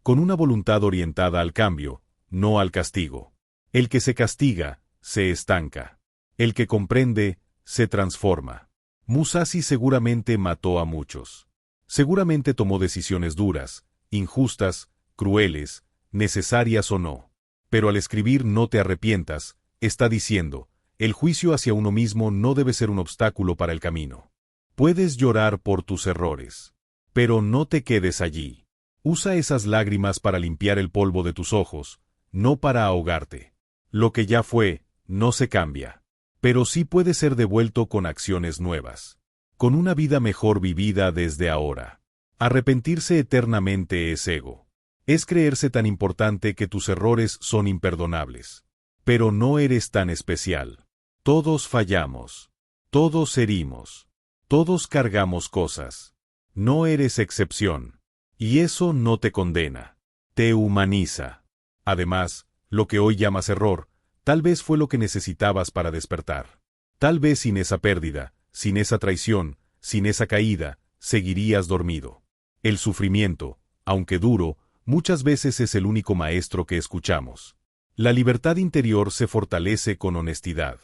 S1: Con una voluntad orientada al cambio, no al castigo. El que se castiga, se estanca. El que comprende, se transforma. Musashi seguramente mató a muchos. Seguramente tomó decisiones duras, injustas, crueles, necesarias o no. Pero al escribir "no te arrepientas", está diciendo, el juicio hacia uno mismo no debe ser un obstáculo para el camino. Puedes llorar por tus errores. Pero no te quedes allí. Usa esas lágrimas para limpiar el polvo de tus ojos, no para ahogarte. Lo que ya fue, no se cambia. Pero sí puede ser devuelto con acciones nuevas. Con una vida mejor vivida desde ahora. Arrepentirse eternamente es ego. Es creerse tan importante que tus errores son imperdonables. Pero no eres tan especial. Todos fallamos. Todos herimos. Todos cargamos cosas. No eres excepción. Y eso no te condena. Te humaniza. Además, lo que hoy llamas error, tal vez fue lo que necesitabas para despertar. Tal vez sin esa pérdida, sin esa traición, sin esa caída, seguirías dormido. El sufrimiento, aunque duro, muchas veces es el único maestro que escuchamos. La libertad interior se fortalece con honestidad.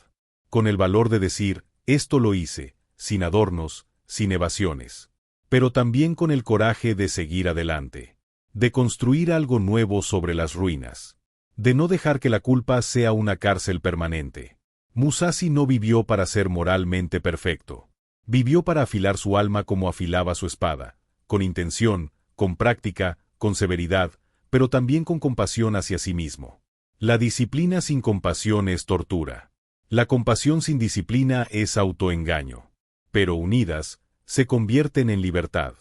S1: Con el valor de decir, esto lo hice, sin adornos, sin evasiones. Pero también con el coraje de seguir adelante. De construir algo nuevo sobre las ruinas. De no dejar que la culpa sea una cárcel permanente. Musashi no vivió para ser moralmente perfecto. Vivió para afilar su alma como afilaba su espada, con intención, con práctica, con severidad, pero también con compasión hacia sí mismo. La disciplina sin compasión es tortura. La compasión sin disciplina es autoengaño. Pero unidas, se convierten en libertad.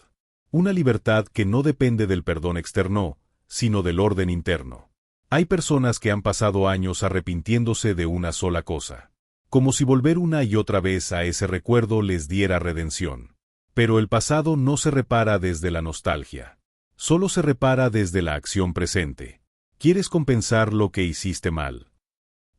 S1: Una libertad que no depende del perdón externo, sino del orden interno. Hay personas que han pasado años arrepintiéndose de una sola cosa. Como si volver una y otra vez a ese recuerdo les diera redención. Pero el pasado no se repara desde la nostalgia. Solo se repara desde la acción presente. ¿Quieres compensar lo que hiciste mal?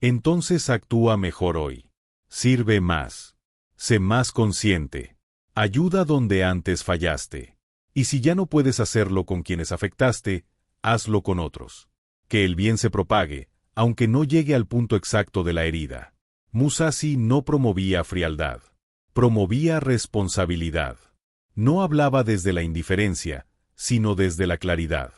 S1: Entonces actúa mejor hoy. Sirve más. Sé más consciente. Ayuda donde antes fallaste. Y si ya no puedes hacerlo con quienes afectaste, hazlo con otros. Que el bien se propague, aunque no llegue al punto exacto de la herida. Musashi no promovía frialdad. Promovía responsabilidad. No hablaba desde la indiferencia, sino desde la claridad.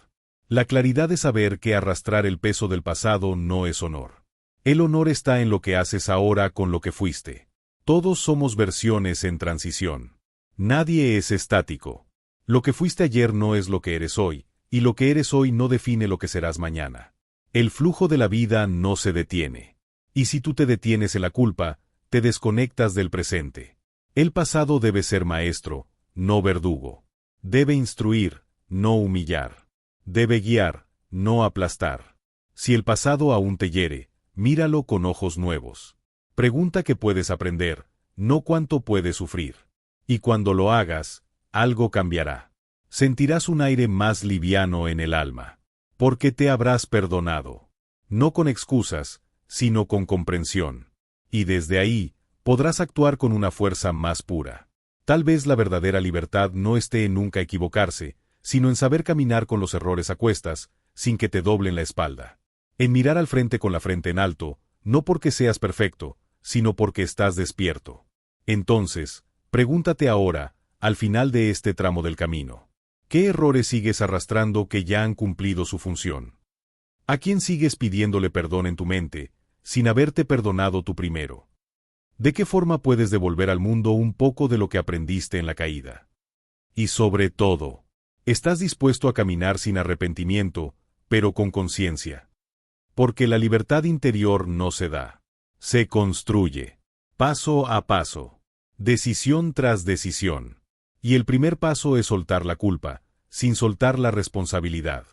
S1: La claridad de saber que arrastrar el peso del pasado no es honor. El honor está en lo que haces ahora con lo que fuiste. Todos somos versiones en transición. Nadie es estático. Lo que fuiste ayer no es lo que eres hoy, y lo que eres hoy no define lo que serás mañana. El flujo de la vida no se detiene. Y si tú te detienes en la culpa, te desconectas del presente. El pasado debe ser maestro, no verdugo. Debe instruir, no humillar. Debe guiar, no aplastar. Si el pasado aún te hiere, míralo con ojos nuevos. Pregunta qué puedes aprender, no cuánto puedes sufrir. Y cuando lo hagas, algo cambiará. Sentirás un aire más liviano en el alma. Porque te habrás perdonado. No con excusas, sino con comprensión. Y desde ahí, podrás actuar con una fuerza más pura. Tal vez la verdadera libertad no esté en nunca equivocarse, sino en saber caminar con los errores a cuestas, sin que te doblen la espalda. En mirar al frente con la frente en alto, no porque seas perfecto, sino porque estás despierto. Entonces, pregúntate ahora, al final de este tramo del camino, ¿qué errores sigues arrastrando que ya han cumplido su función? ¿A quién sigues pidiéndole perdón en tu mente, sin haberte perdonado tú primero? ¿De qué forma puedes devolver al mundo un poco de lo que aprendiste en la caída? Y sobre todo, ¿estás dispuesto a caminar sin arrepentimiento, pero con conciencia? Porque la libertad interior no se da, se construye, paso a paso, decisión tras decisión. Y el primer paso es soltar la culpa, sin soltar la responsabilidad.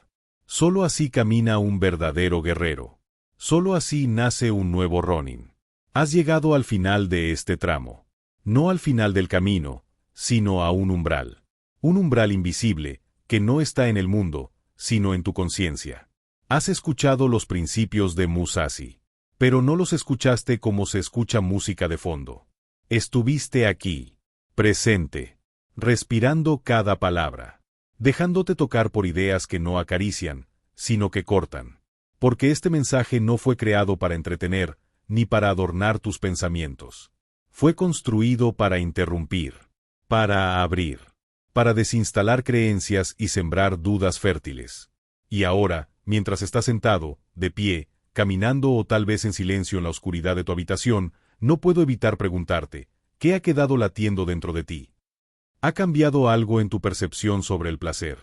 S1: Solo así camina un verdadero guerrero. Solo así nace un nuevo Ronin. Has llegado al final de este tramo. No al final del camino, sino a un umbral. Un umbral invisible, que no está en el mundo, sino en tu conciencia. Has escuchado los principios de Musashi, pero no los escuchaste como se escucha música de fondo. Estuviste aquí, presente, respirando cada palabra, dejándote tocar por ideas que no acarician, sino que cortan. Porque este mensaje no fue creado para entretener, ni para adornar tus pensamientos. Fue construido para interrumpir, para abrir, para desinstalar creencias y sembrar dudas fértiles. Y ahora, mientras estás sentado, de pie, caminando o tal vez en silencio en la oscuridad de tu habitación, no puedo evitar preguntarte, ¿qué ha quedado latiendo dentro de ti? ¿Ha cambiado algo en tu percepción sobre el placer?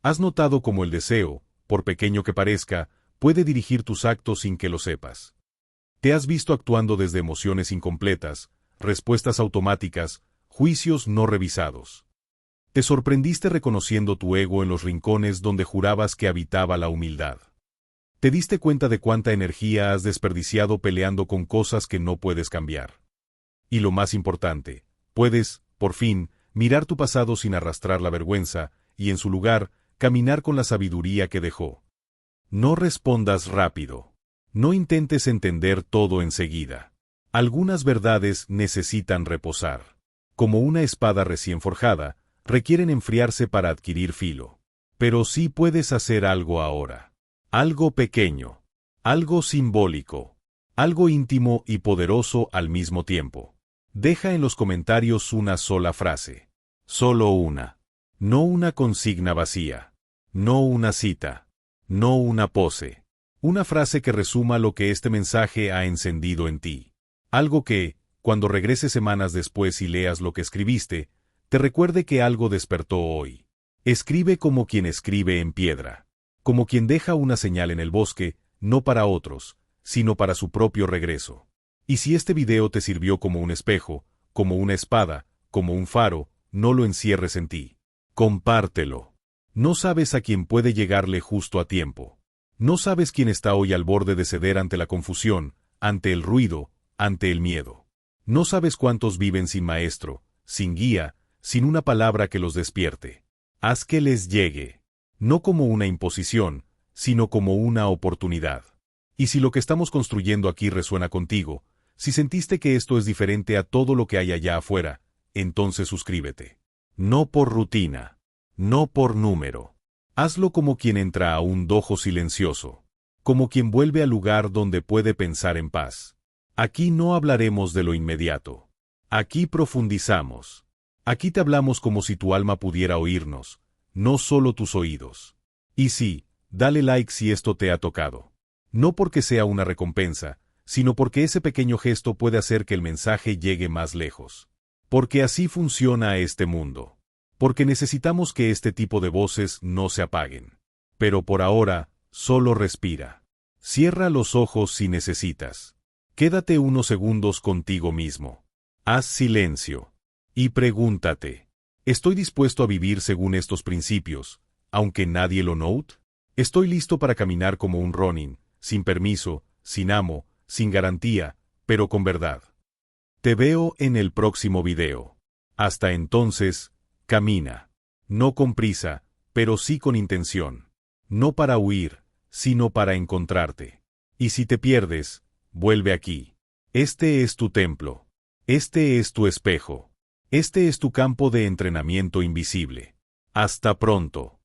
S1: ¿Has notado cómo el deseo, por pequeño que parezca, puede dirigir tus actos sin que lo sepas? ¿Te has visto actuando desde emociones incompletas, respuestas automáticas, juicios no revisados? ¿Te sorprendiste reconociendo tu ego en los rincones donde jurabas que habitaba la humildad? ¿Te diste cuenta de cuánta energía has desperdiciado peleando con cosas que no puedes cambiar? Y lo más importante, puedes, por fin, mirar tu pasado sin arrastrar la vergüenza, y en su lugar, caminar con la sabiduría que dejó. No respondas rápido. No intentes entender todo enseguida. Algunas verdades necesitan reposar. Como una espada recién forjada, requieren enfriarse para adquirir filo. Pero sí puedes hacer algo ahora. Algo pequeño. Algo simbólico. Algo íntimo y poderoso al mismo tiempo. Deja en los comentarios una sola frase. Solo una. No una consigna vacía. No una cita. No una pose. Una frase que resuma lo que este mensaje ha encendido en ti. Algo que, cuando regreses semanas después y leas lo que escribiste, te recuerde que algo despertó hoy. Escribe como quien escribe en piedra. Como quien deja una señal en el bosque, no para otros, sino para su propio regreso. Y si este video te sirvió como un espejo, como una espada, como un faro, no lo encierres en ti. Compártelo. No sabes a quién puede llegarle justo a tiempo. No sabes quién está hoy al borde de ceder ante la confusión, ante el ruido, ante el miedo. No sabes cuántos viven sin maestro, sin guía, sin una palabra que los despierte. Haz que les llegue, no como una imposición, sino como una oportunidad. Y si lo que estamos construyendo aquí resuena contigo, si sentiste que esto es diferente a todo lo que hay allá afuera, entonces suscríbete. No por rutina, no por número. Hazlo como quien entra a un dojo silencioso, como quien vuelve al lugar donde puede pensar en paz. Aquí no hablaremos de lo inmediato. Aquí profundizamos. Aquí te hablamos como si tu alma pudiera oírnos, no solo tus oídos. Y sí, dale like si esto te ha tocado. No porque sea una recompensa, sino porque ese pequeño gesto puede hacer que el mensaje llegue más lejos. Porque así funciona este mundo. Porque necesitamos que este tipo de voces no se apaguen. Pero por ahora, solo respira. Cierra los ojos si necesitas. Quédate unos segundos contigo mismo. Haz silencio. Y pregúntate, ¿estoy dispuesto a vivir según estos principios, aunque nadie lo note? ¿Estoy listo para caminar como un Ronin, sin permiso, sin amo, sin garantía, pero con verdad. Te veo en el próximo video. Hasta entonces, camina. No con prisa, pero sí con intención. No para huir, sino para encontrarte. Y si te pierdes, vuelve aquí. Este es tu templo. Este es tu espejo. Este es tu campo de entrenamiento invisible. Hasta pronto.